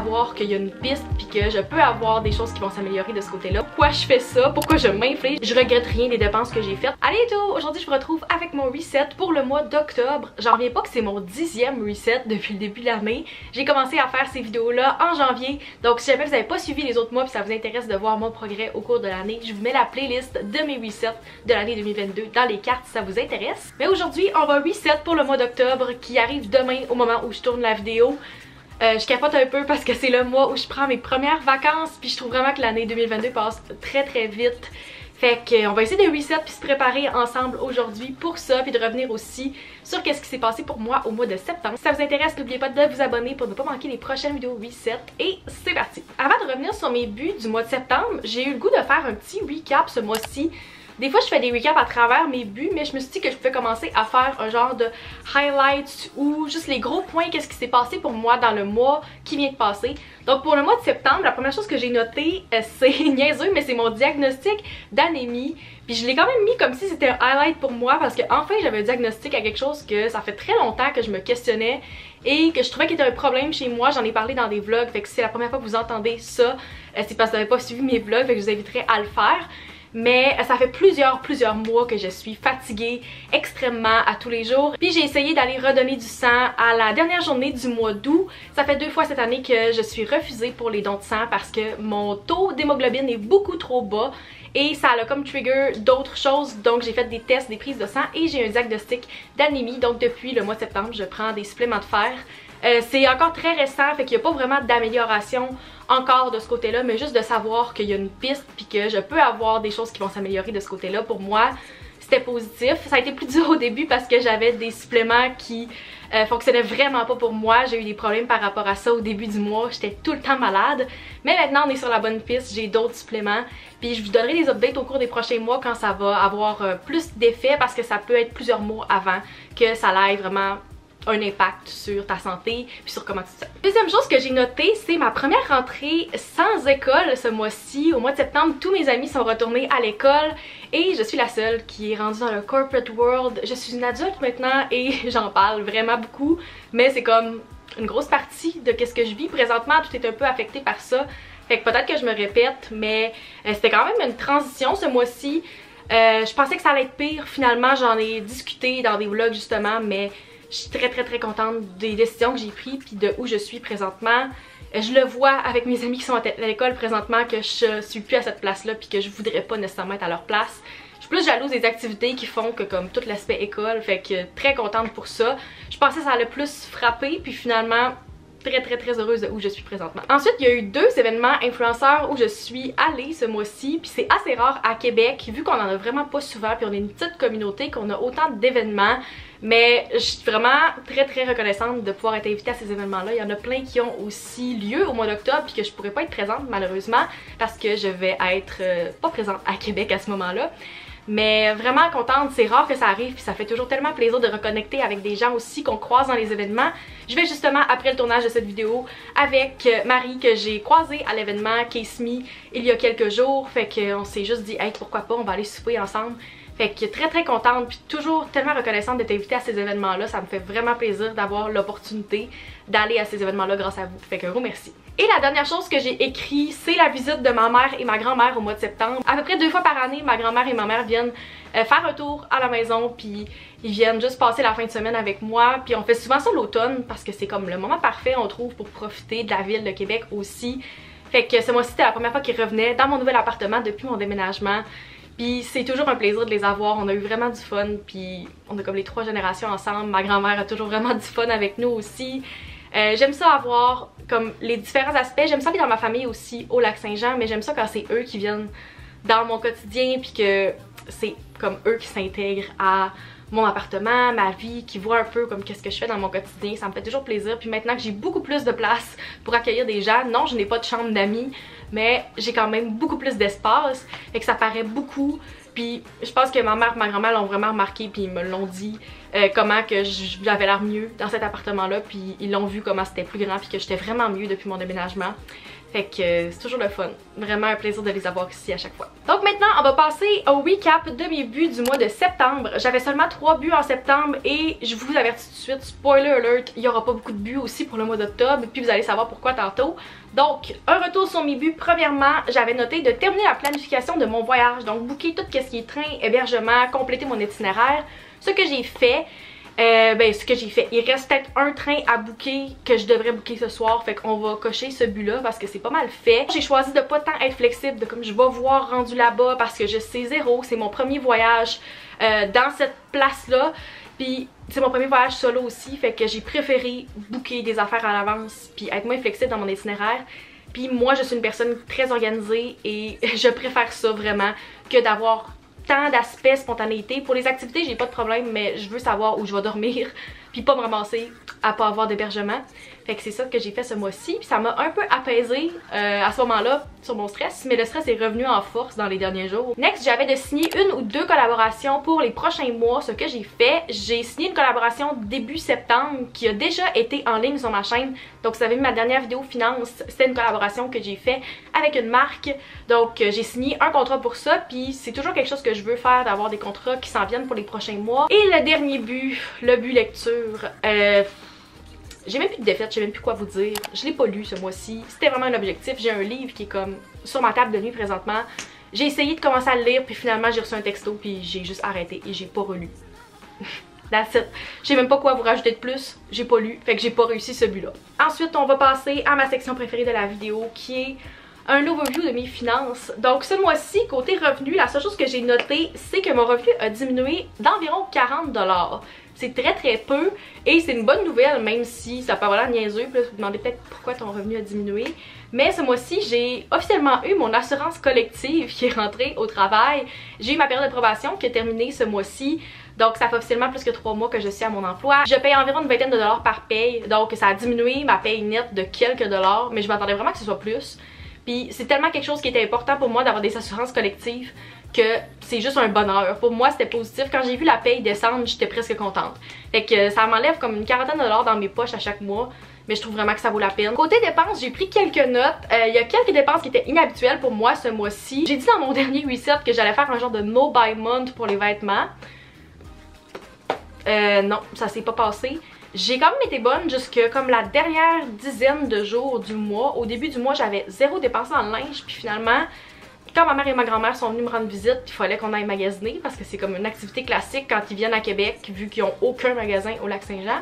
savoir qu'il y a une piste puis que je peux avoir des choses qui vont s'améliorer de ce côté-là. Pourquoi je fais ça? Pourquoi je m'inflige? Je regrette rien des dépenses que j'ai faites. Allez tout! Aujourd'hui je vous retrouve avec mon reset pour le mois d'octobre. J'en reviens pas que c'est mon 10e reset depuis le début de l'année. J'ai commencé à faire ces vidéos-là en janvier. Donc si jamais vous n'avez pas suivi les autres mois puis ça vous intéresse de voir mon progrès au cours de l'année, je vous mets la playlist de mes resets de l'année 2022 dans les cartes si ça vous intéresse. Mais aujourd'hui on va reset pour le mois d'octobre qui arrive demain au moment où je tourne la vidéo. Je capote un peu parce que c'est le mois où je prends mes premières vacances puis je trouve vraiment que l'année 2022 passe très vite. Fait qu'on va essayer de reset puis se préparer ensemble aujourd'hui pour ça puis de revenir aussi sur qu'est-ce qui s'est passé pour moi au mois de septembre. Si ça vous intéresse, n'oubliez pas de vous abonner pour ne pas manquer les prochaines vidéos reset et c'est parti! Avant de revenir sur mes buts du mois de septembre, j'ai eu le goût de faire un petit recap ce mois-ci. Des fois je fais des recaps à travers mes buts, mais je me suis dit que je pouvais commencer à faire un genre de highlights ou juste les gros points, qu'est-ce qui s'est passé pour moi dans le mois qui vient de passer. Donc pour le mois de septembre, la première chose que j'ai notée, c'est niaiseux, mais c'est mon diagnostic d'anémie. Puis je l'ai quand même mis comme si c'était un highlight pour moi parce que enfin j'avais un diagnostic à quelque chose que ça fait très longtemps que je me questionnais et que je trouvais qu'il était un problème chez moi. J'en ai parlé dans des vlogs, fait que si c'est la première fois que vous entendez ça, c'est parce que vous n'avez pas suivi mes vlogs, fait que je vous inviterai à le faire. Mais ça fait plusieurs mois que je suis fatiguée extrêmement à tous les jours. Puis j'ai essayé d'aller redonner du sang à la dernière journée du mois d'août. Ça fait 2 fois cette année que je suis refusée pour les dons de sang parce que mon taux d'hémoglobine est beaucoup trop bas. Et ça a comme trigger d'autres choses, donc j'ai fait des tests, des prises de sang et j'ai un diagnostic d'anémie. Donc depuis le mois de septembre, je prends des suppléments de fer. C'est encore très récent, fait qu'il n'y a pas vraiment d'amélioration encore de ce côté-là, mais juste de savoir qu'il y a une piste puis que je peux avoir des choses qui vont s'améliorer de ce côté-là, pour moi, c'était positif. Ça a été plus dur au début parce que j'avais des suppléments qui fonctionnaient vraiment pas pour moi. J'ai eu des problèmes par rapport à ça au début du mois, j'étais tout le temps malade. Mais maintenant on est sur la bonne piste, j'ai d'autres suppléments. Puis je vous donnerai des updates au cours des prochains mois quand ça va avoir plus d'effet parce que ça peut être plusieurs mois avant que ça aille vraiment un impact sur ta santé puis sur comment tu te sens. Deuxième chose que j'ai notée, c'est ma première rentrée sans école ce mois-ci. Au mois de septembre, tous mes amis sont retournés à l'école et je suis la seule qui est rendue dans le corporate world. Je suis une adulte maintenant et j'en parle vraiment beaucoup, mais c'est comme une grosse partie de ce que je vis présentement. Tout est un peu affecté par ça, fait que peut-être que je me répète, mais c'était quand même une transition ce mois-ci. Je pensais que ça allait être pire, finalement j'en ai discuté dans des vlogs justement, mais je suis très contente des décisions que j'ai prises puis de où je suis présentement. Je le vois avec mes amis qui sont à l'école présentement que je suis plus à cette place-là puis que je voudrais pas nécessairement être à leur place. Je suis plus jalouse des activités qui font que comme tout l'aspect école, fait que très contente pour ça. Je pensais que ça allait plus frapper puis finalement très heureuse de où je suis présentement. Ensuite, il y a eu 2 événements influenceurs où je suis allée ce mois-ci, puis c'est assez rare à Québec vu qu'on en a vraiment pas souvent, puis on est une petite communauté, qu'on a autant d'événements. Mais je suis vraiment très reconnaissante de pouvoir être invitée à ces événements-là. Il y en a plein qui ont aussi lieu au mois d'octobre puis que je pourrais pas être présente malheureusement parce que je vais être pas présente à Québec à ce moment-là. Mais vraiment contente, c'est rare que ça arrive puis ça fait toujours tellement plaisir de reconnecter avec des gens aussi qu'on croise dans les événements. Je vais justement après le tournage de cette vidéo avec Marie que j'ai croisée à l'événement Case Me il y a quelques jours. Fait qu'on s'est juste dit hey, pourquoi pas, on va aller souper ensemble. Fait que très contente puis toujours tellement reconnaissante d'être invitée à ces événements-là. Ça me fait vraiment plaisir d'avoir l'opportunité d'aller à ces événements-là grâce à vous. Fait que gros merci. Et la dernière chose que j'ai écrit, c'est la visite de ma mère et ma grand-mère au mois de septembre. À peu près 2 fois par année, ma grand-mère et ma mère viennent faire un tour à la maison puis ils viennent juste passer la fin de semaine avec moi. Puis on fait souvent ça l'automne parce que c'est comme le moment parfait on trouve pour profiter de la ville de Québec aussi. Fait que ce mois-ci c'était la première fois qu'ils revenaient dans mon nouvel appartement depuis mon déménagement. Puis c'est toujours un plaisir de les avoir, on a eu vraiment du fun, puis on a comme les 3 générations ensemble. Ma grand-mère a toujours vraiment du fun avec nous aussi. J'aime ça avoir comme les différents aspects, j'aime ça aller dans ma famille aussi au Lac-Saint-Jean, mais j'aime ça quand c'est eux qui viennent dans mon quotidien puis que c'est comme eux qui s'intègrent à mon appartement, ma vie, qui voient un peu comme qu'est-ce que je fais dans mon quotidien. Ça me fait toujours plaisir. Puis maintenant que j'ai beaucoup plus de place pour accueillir des gens, non je n'ai pas de chambre d'amis, mais j'ai quand même beaucoup plus d'espace et que ça paraît beaucoup. Puis je pense que ma mère et ma grand-mère l'ont vraiment remarqué puis ils me l'ont dit comment que j'avais l'air mieux dans cet appartement-là, puis ils l'ont vu comment c'était plus grand, puis que j'étais vraiment mieux depuis mon déménagement. Fait que c'est toujours le fun. Vraiment un plaisir de les avoir ici à chaque fois. Donc maintenant, on va passer au recap de mes buts du mois de septembre. J'avais seulement 3 buts en septembre et je vous avertis tout de suite, spoiler alert, il n'y aura pas beaucoup de buts aussi pour le mois d'octobre, puis vous allez savoir pourquoi tantôt. Donc, un retour sur mes buts. Premièrement, j'avais noté de terminer la planification de mon voyage, donc booker tout ce qui est train, hébergement, compléter mon itinéraire. Ce que j'ai fait. Il reste peut-être un train à booker que je devrais booker ce soir, fait qu'on va cocher ce but là parce que c'est pas mal fait. J'ai choisi de pas tant être flexible, de comme je vais voir rendu là-bas parce que je sais zéro, c'est mon premier voyage dans cette place là, puis c'est mon premier voyage solo aussi, fait que j'ai préféré booker des affaires à l'avance puis être moins flexible dans mon itinéraire. Puis moi je suis une personne très organisée et je préfère ça vraiment que d'avoir tant d'aspects spontanéité. Pour les activités, j'ai pas de problème, mais je veux savoir où je vais dormir, puis pas me ramasser à pas avoir d'hébergement. Fait que c'est ça que j'ai fait ce mois-ci, puis ça m'a un peu apaisé à ce moment-là sur mon stress, mais le stress est revenu en force dans les derniers jours. Next, j'avais de signer 1 ou 2 collaborations pour les prochains mois. Ce que j'ai fait, j'ai signé une collaboration début septembre qui a déjà été en ligne sur ma chaîne. Donc vous avez vu ma dernière vidéo finance, c'était une collaboration que j'ai fait avec une marque. Donc j'ai signé un contrat pour ça, puis c'est toujours quelque chose que je veux faire, d'avoir des contrats qui s'en viennent pour les prochains mois. Et le dernier but, le but lecture, j'ai même plus de défaite, je sais même plus quoi vous dire. Je l'ai pas lu ce mois-ci. C'était vraiment un objectif. J'ai un livre qui est comme sur ma table de nuit présentement. J'ai essayé de commencer à le lire, puis finalement j'ai reçu un texto, puis j'ai juste arrêté et j'ai pas relu. That's it. Je sais même pas quoi vous rajouter de plus. J'ai pas lu, fait que j'ai pas réussi ce but-là. Ensuite, on va passer à ma section préférée de la vidéo qui est un overview de mes finances. Donc ce mois-ci, côté revenu, la seule chose que j'ai notée, c'est que mon revenu a diminué d'environ 40 $. C'est très peu et c'est une bonne nouvelle, même si ça peut avoir l'air niaiseux. Puis là, vous vous demandez peut-être pourquoi ton revenu a diminué. Mais ce mois-ci, j'ai officiellement eu mon assurance collective qui est rentrée au travail. J'ai eu ma période de probation qui a terminé ce mois-ci. Donc ça fait officiellement plus que 3 mois que je suis à mon emploi. Je paye environ une vingtaine de dollars par paye. Donc ça a diminué ma paye nette de quelques dollars. Mais je m'attendais vraiment que ce soit plus. Puis c'est tellement quelque chose qui était important pour moi d'avoir des assurances collectives que c'est juste un bonheur. Pour moi, c'était positif. Quand j'ai vu la paye descendre, j'étais presque contente. Fait que ça m'enlève comme une quarantaine de dollars dans mes poches à chaque mois. Mais je trouve vraiment que ça vaut la peine. Côté dépenses, j'ai pris quelques notes. Il y a quelques dépenses qui étaient inhabituelles pour moi ce mois-ci. J'ai dit dans mon dernier reset que j'allais faire un genre de no buy month pour les vêtements. Non, ça s'est pas passé. J'ai quand même été bonne jusque comme la dernière dizaine de jours du mois. Au début du mois, j'avais zéro dépensé en linge. Puis finalement, quand ma mère et ma grand-mère sont venues me rendre visite, il fallait qu'on aille magasiner parce que c'est comme une activité classique quand ils viennent à Québec, vu qu'ils n'ont aucun magasin au Lac-Saint-Jean.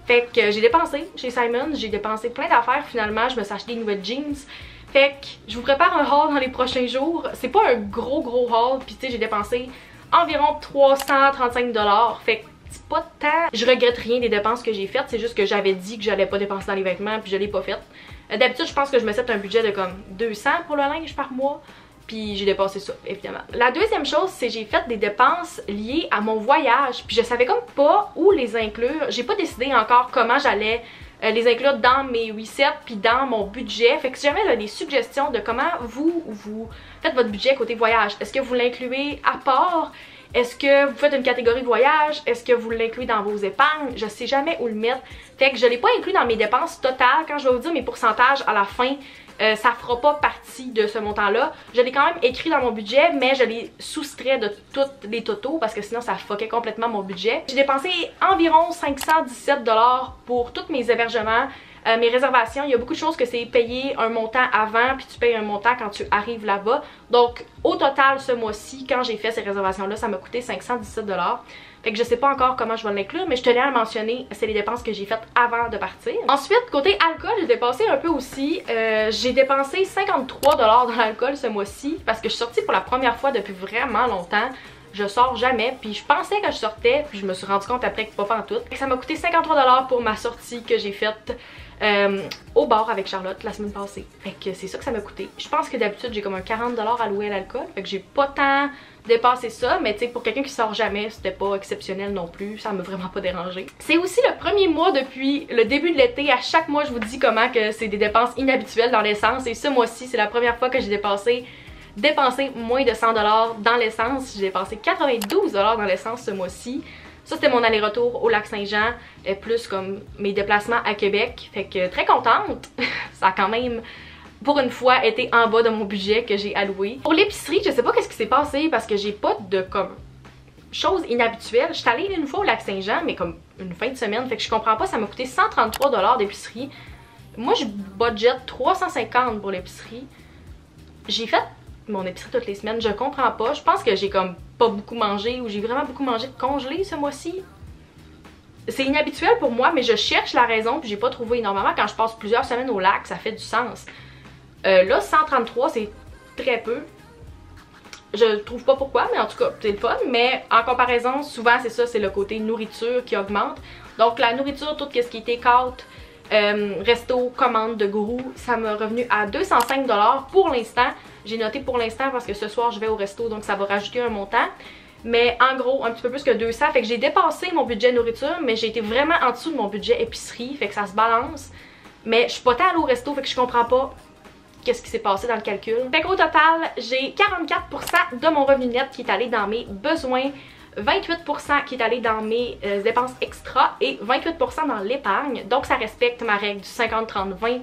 Fait que j'ai dépensé chez Simon, j'ai dépensé plein d'affaires finalement, je me suis acheté des nouvelles jeans. Fait que je vous prépare un haul dans les prochains jours. C'est pas un gros haul, puis tu sais, j'ai dépensé environ 335 $. Fait que c'est pas tant. Je regrette rien des dépenses que j'ai faites, c'est juste que j'avais dit que j'allais pas dépenser dans les vêtements, puis je l'ai pas fait. D'habitude, je pense que je me set un budget de comme 200 pour le linge par mois. Puis j'ai dépassé ça, évidemment. La deuxième chose, c'est que j'ai fait des dépenses liées à mon voyage. Puis je savais comme pas où les inclure. J'ai pas décidé encore comment j'allais les inclure dans mes resets puis dans mon budget. Fait que si jamais vous avez des suggestions de comment vous faites votre budget côté voyage, est-ce que vous l'incluez à part? Est-ce que vous faites une catégorie de voyage? Est-ce que vous l'incluez dans vos épargnes? Je sais jamais où le mettre. Fait que je l'ai pas inclus dans mes dépenses totales. Quand je vais vous dire mes pourcentages à la fin, ça fera pas partie de ce montant-là. Je l'ai quand même écrit dans mon budget, mais je l'ai soustrait de tous les totaux parce que sinon ça fuckait complètement mon budget. J'ai dépensé environ 517 $ pour tous mes hébergements, mes réservations. Il y a beaucoup de choses que c'est payé un montant avant puis tu payes un montant quand tu arrives là-bas. Donc au total ce mois-ci, quand j'ai fait ces réservations-là, ça m'a coûté 517 $. Fait que je sais pas encore comment je vais l'inclure, mais je tenais à le mentionner, c'est les dépenses que j'ai faites avant de partir. Ensuite, côté alcool, j'ai dépensé un peu aussi. J'ai dépensé 53 $ dans l'alcool ce mois-ci parce que je suis sortie pour la première fois depuis vraiment longtemps. Je sors jamais, puis je pensais que je sortais, puis je me suis rendu compte après que pas pantoute. Ça m'a coûté 53 $ pour ma sortie que j'ai faite au bar avec Charlotte la semaine passée. Fait que c'est ça que ça m'a coûté. Je pense que d'habitude j'ai comme un 40 $ alloué à l'alcool, fait que j'ai pas tant dépassé ça, mais tu sais pour quelqu'un qui sort jamais, c'était pas exceptionnel non plus, ça m'a vraiment pas dérangé. C'est aussi le premier mois depuis le début de l'été, à chaque mois je vous dis comment que c'est des dépenses inhabituelles dans l'essence et ce mois-ci c'est la première fois que j'ai dépensé moins de 100 $ dans l'essence. J'ai dépensé 92 $ dans l'essence ce mois-ci. Ça c'était mon aller-retour au Lac-Saint-Jean, plus comme mes déplacements à Québec. Fait que très contente, ça a quand même pour une fois été en bas de mon budget que j'ai alloué. Pour l'épicerie, je sais pas qu'est-ce qui s'est passé parce que j'ai pas de comme chose inhabituelle. Je suis allée une fois au Lac-Saint-Jean, mais comme une fin de semaine, fait que je comprends pas, ça m'a coûté 133 $ d'épicerie. Moi je budget 350 pour l'épicerie. J'ai fait mon épicerie toutes les semaines, je comprends pas. Je pense que j'ai comme pas beaucoup mangé ou j'ai vraiment beaucoup mangé de congelé ce mois-ci. C'est inhabituel pour moi, mais je cherche la raison puis j'ai pas trouvé. Normalement quand je passe plusieurs semaines au lac, ça fait du sens. Là 133 c'est très peu. Je trouve pas pourquoi, mais en tout cas c'est le fun. Mais en comparaison, souvent c'est ça, c'est le côté nourriture qui augmente. Donc la nourriture, tout ce qui était take-out, resto, commande de gourou, ça m'a revenu à 205 $ pour l'instant. J'ai noté pour l'instant parce que ce soir je vais au resto, donc ça va rajouter un montant. Mais en gros, un petit peu plus que 200, fait que j'ai dépassé mon budget nourriture, mais j'ai été vraiment en dessous de mon budget épicerie, fait que ça se balance. Mais je suis pas allée au resto, fait que je comprends pas qu'est-ce qui s'est passé dans le calcul. Fait qu'au total, j'ai 44% de mon revenu net qui est allé dans mes besoins, 28% qui est allé dans mes dépenses extra et 28% dans l'épargne. Donc ça respecte ma règle du 50-30-20.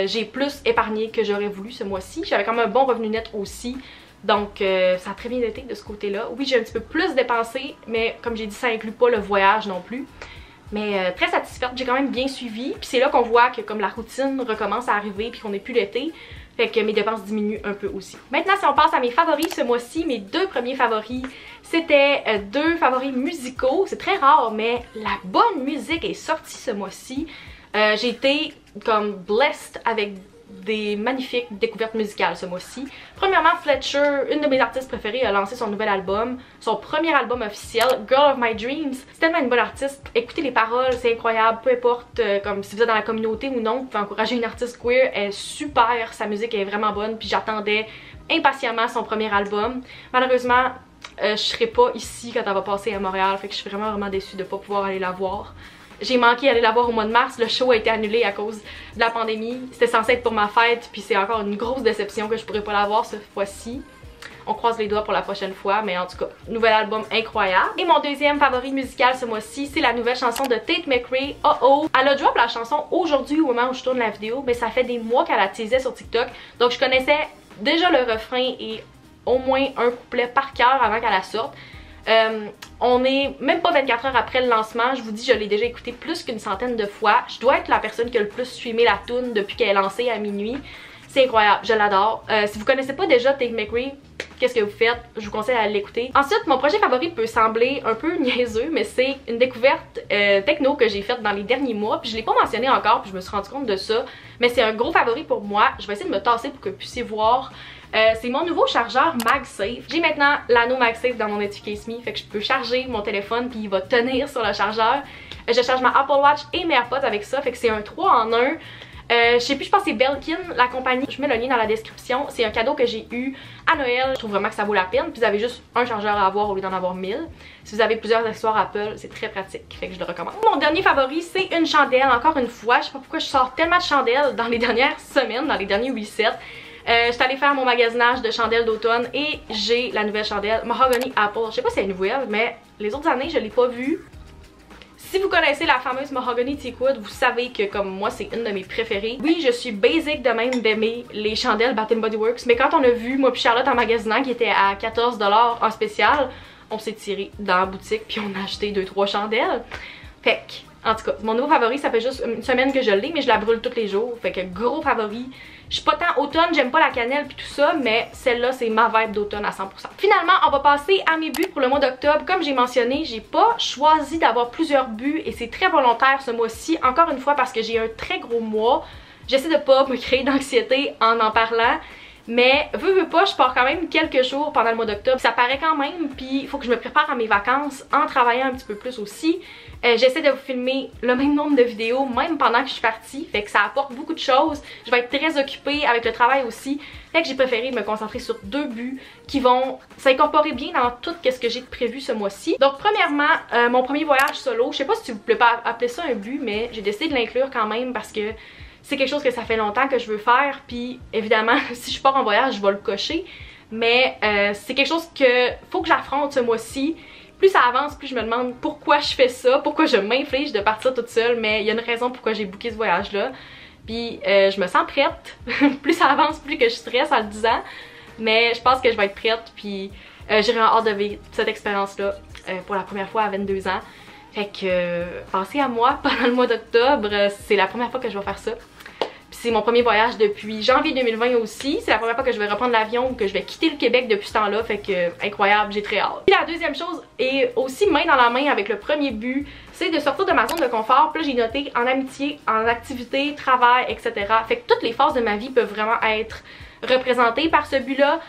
J'ai plus épargné que j'aurais voulu ce mois-ci. J'avais quand même un bon revenu net aussi. Donc ça a très bien été de ce côté-là. Oui, j'ai un petit peu plus dépensé, mais comme j'ai dit, ça inclut pas le voyage non plus. Mais très satisfaite, j'ai quand même bien suivi. Puis c'est là qu'on voit que comme la routine recommence à arriver puis qu'on n'est plus l'été, fait que mes dépenses diminuent un peu aussi. Maintenant, si on passe à mes favoris ce mois-ci, mes deux premiers favoris, c'était deux favoris musicaux. C'est très rare, mais la bonne musique est sortie ce mois-ci. J'ai été comme blessed avec des magnifiques découvertes musicales ce mois-ci. Premièrement, Fletcher, une de mes artistes préférées, a lancé son nouvel album, son premier album officiel, Girl of My Dreams. C'est tellement une bonne artiste. Écoutez les paroles, c'est incroyable. Peu importe comme si vous êtes dans la communauté ou non, vous pouvez encourager une artiste queer. Elle est super, sa musique est vraiment bonne. Puis j'attendais impatiemment son premier album. Malheureusement, je serai pas ici quand elle va passer à Montréal. Fait que je suis vraiment déçue de pas pouvoir aller la voir. J'ai manqué d'aller la voir au mois de mars, le show a été annulé à cause de la pandémie. C'était censé être pour ma fête, puis c'est encore une grosse déception que je pourrais pas la voir cette fois-ci. On croise les doigts pour la prochaine fois, mais en tout cas, nouvel album incroyable. Et mon deuxième favori musical ce mois-ci, c'est la nouvelle chanson de Tate McRae, Oh Oh. Elle a drop la chanson aujourd'hui au moment où je tourne la vidéo, mais ça fait des mois qu'elle la teasait sur TikTok, donc je connaissais déjà le refrain et au moins un couplet par cœur avant qu'elle la sorte. On est même pas 24 heures après le lancement, je vous dis, je l'ai déjà écouté plus qu'une centaine de fois. Je dois être la personne qui a le plus streamé la tune depuis qu'elle est lancée à minuit. C'est incroyable, je l'adore. Si vous connaissez pas déjà Tate McRae, qu'est-ce que vous faites? Je vous conseille à l'écouter. Ensuite, mon projet favori peut sembler un peu niaiseux, mais c'est une découverte techno que j'ai faite dans les derniers mois. Puis je l'ai pas mentionné encore, puis je me suis rendu compte de ça. Mais c'est un gros favori pour moi. Je vais essayer de me tasser pour que vous puissiez voir. C'est mon nouveau chargeur MagSafe. J'ai maintenant l'anneau MagSafe dans mon Educase Me, fait que je peux charger mon téléphone puis il va tenir sur le chargeur. Je charge ma Apple Watch et mes AirPods avec ça, fait que c'est un 3 en 1. Je sais plus, je pense que c'est Belkin, la compagnie. Je mets le lien dans la description. C'est un cadeau que j'ai eu à Noël. Je trouve vraiment que ça vaut la peine. Puis vous avez juste un chargeur à avoir au lieu d'en avoir 1000. Si vous avez plusieurs accessoires Apple, c'est très pratique. Fait que je le recommande. Mon dernier favori, c'est une chandelle. Encore une fois, je sais pas pourquoi je sors tellement de chandelles dans les dernières semaines, dans les derniers resets. Je suis allée faire mon magasinage de chandelles d'automne et j'ai la nouvelle chandelle Mahogany Apple. Je sais pas si c'est une nouvelle, mais les autres années, je l'ai pas vue. Si vous connaissez la fameuse Mahogany Teakwood, vous savez que comme moi, c'est une de mes préférées. Oui, je suis basic de même d'aimer les chandelles Bath & Body Works, mais quand on a vu, moi puis Charlotte en magasinant, qui était à 14 $ en spécial, on s'est tiré dans la boutique puis on a acheté 2-3 chandelles. Fait que, en tout cas, mon nouveau favori, ça fait juste une semaine que je l'ai, mais je la brûle tous les jours. Fait que gros favori. Je suis pas tant automne, j'aime pas la cannelle puis tout ça, mais celle-là, c'est ma vibe d'automne à 100%. Finalement, on va passer à mes buts pour le mois d'octobre. Comme j'ai mentionné, j'ai pas choisi d'avoir plusieurs buts et c'est très volontaire ce mois-ci. Encore une fois, parce que j'ai un très gros mois. J'essaie de pas me créer d'anxiété en parlant. Mais veux pas, je pars quand même quelques jours pendant le mois d'octobre. Ça paraît quand même, puis il faut que je me prépare à mes vacances en travaillant un petit peu plus aussi. J'essaie de vous filmer le même nombre de vidéos, même pendant que je suis partie. Fait que ça apporte beaucoup de choses. Je vais être très occupée avec le travail aussi. Fait que j'ai préféré me concentrer sur deux buts qui vont s'incorporer bien dans tout ce que j'ai de prévu ce mois-ci. Donc premièrement, mon premier voyage solo. Je sais pas si vous pouvez pas appeler ça un but, mais j'ai décidé de l'inclure quand même parce que c'est quelque chose que ça fait longtemps que je veux faire, puis évidemment, si je pars en voyage, je vais le cocher. Mais c'est quelque chose que faut que j'affronte ce mois-ci. plus ça avance, plus je me demande pourquoi je fais ça, pourquoi je m'inflige de partir toute seule, mais il y a une raison pourquoi j'ai booké ce voyage-là. Puis je me sens prête. Plus ça avance, plus que je stresse en le disant. Mais je pense que je vais être prête, puis j'ai vraiment hâte de vivre cette expérience-là pour la première fois à 22 ans. Fait que pensez à moi pendant le mois d'octobre, c'est la première fois que je vais faire ça. C'est mon premier voyage depuis janvier 2020 aussi. C'est la première fois que je vais reprendre l'avion ou que je vais quitter le Québec depuis ce temps-là. Fait que incroyable, j'ai très hâte. Puis la deuxième chose est aussi main dans la main avec le premier but, c'est de sortir de ma zone de confort. Puis là j'ai noté en amitié, en activité, travail, etc. Fait que toutes les phases de ma vie peuvent vraiment être représentées par ce but-là.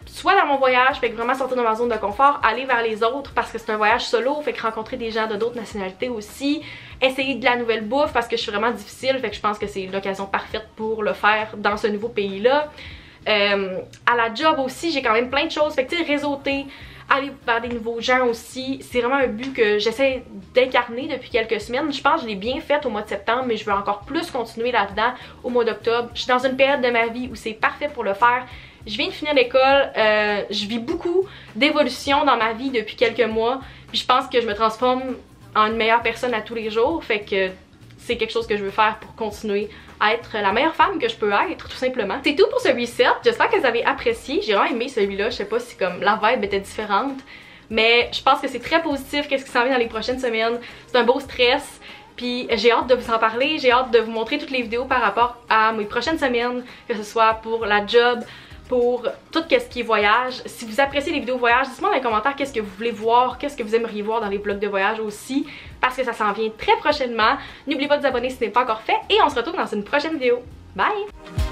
Soit dans mon voyage, fait que vraiment sortir de ma zone de confort, aller vers les autres parce que c'est un voyage solo, fait que rencontrer des gens de d'autres nationalités aussi, essayer de la nouvelle bouffe parce que je suis vraiment difficile, fait que je pense que c'est l'occasion parfaite pour le faire dans ce nouveau pays-là. À la job aussi, j'ai quand même plein de choses, fait que tu sais, réseauter, aller vers des nouveaux gens aussi, c'est vraiment un but que j'essaie d'incarner depuis quelques semaines. Je pense que je l'ai bien fait au mois de septembre, mais je veux encore plus continuer là-dedans au mois d'octobre. Je suis dans une période de ma vie où c'est parfait pour le faire. Je viens de finir l'école, je vis beaucoup d'évolution dans ma vie depuis quelques mois, puis je pense que je me transforme en une meilleure personne à tous les jours, fait que c'est quelque chose que je veux faire pour continuer à être la meilleure femme que je peux être, tout simplement. C'est tout pour ce reset, j'espère que vous avez apprécié, j'ai vraiment aimé celui-là, je sais pas si comme la vibe était différente, mais je pense que c'est très positif, qu'est-ce qui s'en vient dans les prochaines semaines, c'est un beau stress. Puis j'ai hâte de vous en parler, j'ai hâte de vous montrer toutes les vidéos par rapport à mes prochaines semaines, que ce soit pour la job, pour tout ce qui est voyage. Si vous appréciez les vidéos voyage, dites-moi dans les commentaires qu'est-ce que vous voulez voir, qu'est-ce que vous aimeriez voir dans les vlogs de voyage aussi, parce que ça s'en vient très prochainement. N'oubliez pas de vous abonner si ce n'est pas encore fait et on se retrouve dans une prochaine vidéo. Bye!